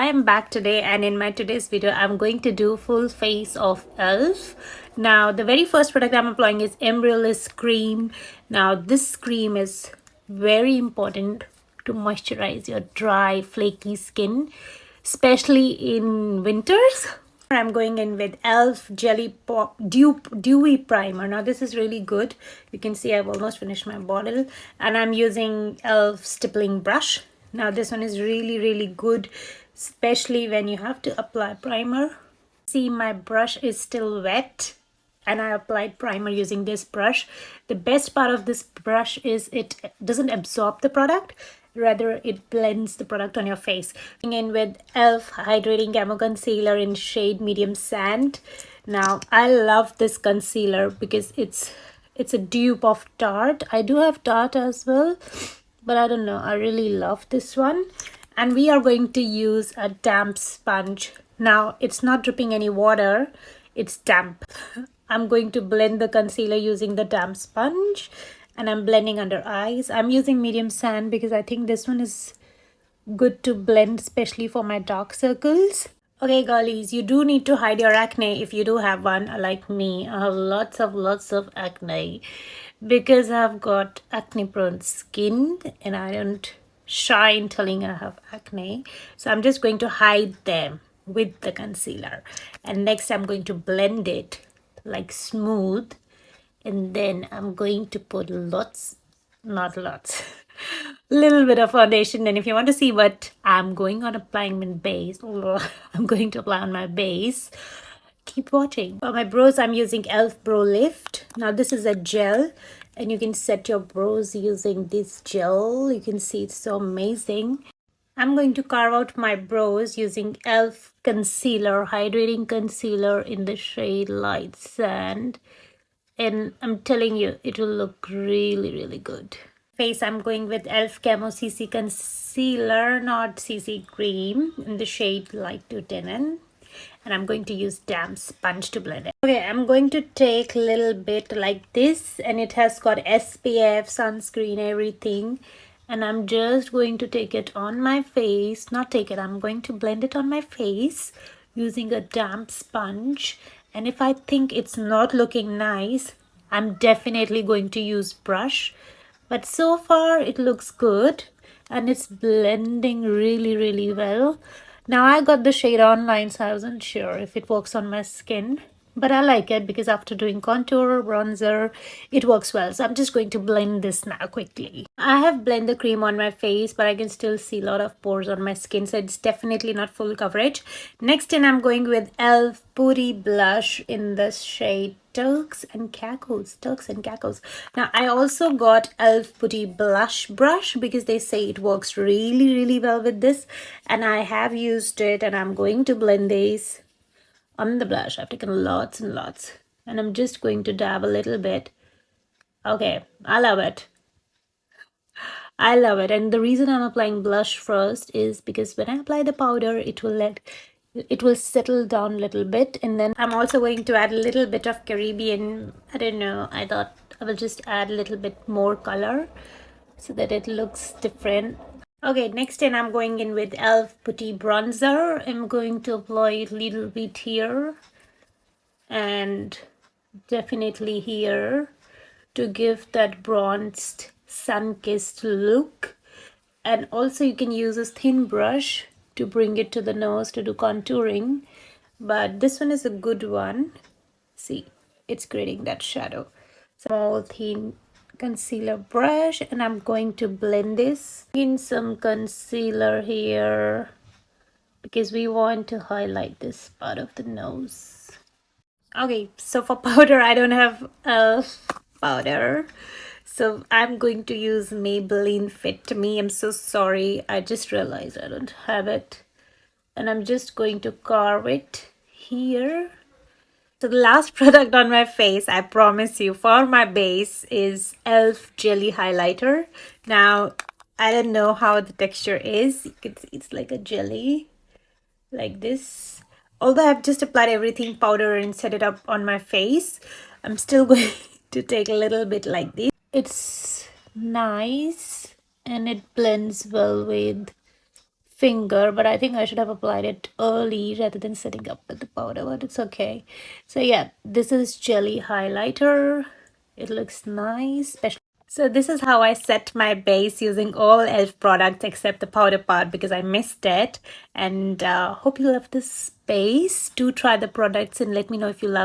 I am back today, and in my today's video I'm going to do full face of elf. Now the very first product I'm applying is Embryoless cream. Now this cream is very important to moisturize your dry flaky skin, especially in winters. I'm going in with elf jelly pop dewy primer. Now this is really good. You can see I've almost finished my bottle, and I'm using elf stippling brush. Now this one is really good, especially when you have to apply primer. See, my brush is still wet and I applied primer using this brush. The best part of this brush is it doesn't absorb the product, rather it blends the product on your face. In with elf hydrating camo concealer in shade medium sand. Now I love this concealer because it's a dupe of Tarte. I do have Tarte as well, but I don't know, I really love this one. And we are going to use a damp sponge. Now it's not dripping any water, it's damp. I'm going to blend the concealer using the damp sponge, and I'm blending under eyes. I'm using medium sand because I think this one is good to blend, especially for my dark circles. Okay girlies, you do need to hide your acne if you do have one. Like me, I have lots of acne because I've got acne prone skin and I don't shine telling I have acne. So I'm just going to hide them with the concealer, and next I'm going to blend it like smooth, and then I'm going to put not lots little bit of foundation. And if you want to see what I'm going on applying my base, I'm going to apply on my base, keep watching. For my brows, I'm using elf brow lift. Now this is a gel, and you can set your brows using this gel. You can see it's so amazing. I'm going to carve out my brows using elf concealer, hydrating concealer in the shade light sand, and I'm telling you, it will look really good. Face, I'm going with elf camo CC concealer, not CC cream, in the shade light to tenon, and I'm going to use damp sponge to blend it. Okay, I'm going to take a little bit like this, and it has got SPF, sunscreen, everything, and I'm just going to take it on my face. I'm going to blend it on my face using a damp sponge. And if I think it's not looking nice, I'm definitely going to use brush. But so far it looks good and it's blending really well. Now I got the shade online, so I wasn't sure if it works on my skin, but I like it because after doing contour, bronzer, it works well. So I'm just going to blend this now quickly. I have blended the cream on my face, but I can still see a lot of pores on my skin, so it's definitely not full coverage. Next in, I'm going with elf putty blush in the shade Turks and Cackles. Now I also got elf putty blush brush because they say it works really well with this, and I have used it, and I'm going to blend these on the blush. I've taken lots and lots, and I'm just going to dab a little bit. Okay, I love it. And the reason I'm applying blush first is because when I apply the powder, it will settle down a little bit. And then I'm also going to add a little bit of Caribbean, I don't know, I thought I will just add a little bit more color so that it looks different. Okay, next in, I'm going in with elf putty bronzer. I'm going to apply it a little bit here and definitely here to give that bronzed sun-kissed look. And also you can use a thin brush to bring it to the nose to do contouring, but this one is a good one. See, it's creating that shadow. Small thin concealer brush, and I'm going to blend this in some concealer here because we want to highlight this part of the nose. Okay, so for powder, I don't have powder, so I'm going to use Maybelline Fit Me. I'm so sorry, I just realized I don't have it, and I'm just going to carve it here. So the last product on my face, I promise you, for my base is elf jelly highlighter. Now I don't know how the texture is. You can see it's like a jelly, like this. Although I've just applied everything powder and set it up on my face, I'm still going to take a little bit like this. It's nice and it blends well with finger, but I think I should have applied it early rather than setting up with the powder, but it's okay. So yeah, this is jelly highlighter. It looks nice, especially. So this is how I set my base using all e.l.f. products except the powder part because I missed it. And hope you love this base. Do try the products and let me know if you love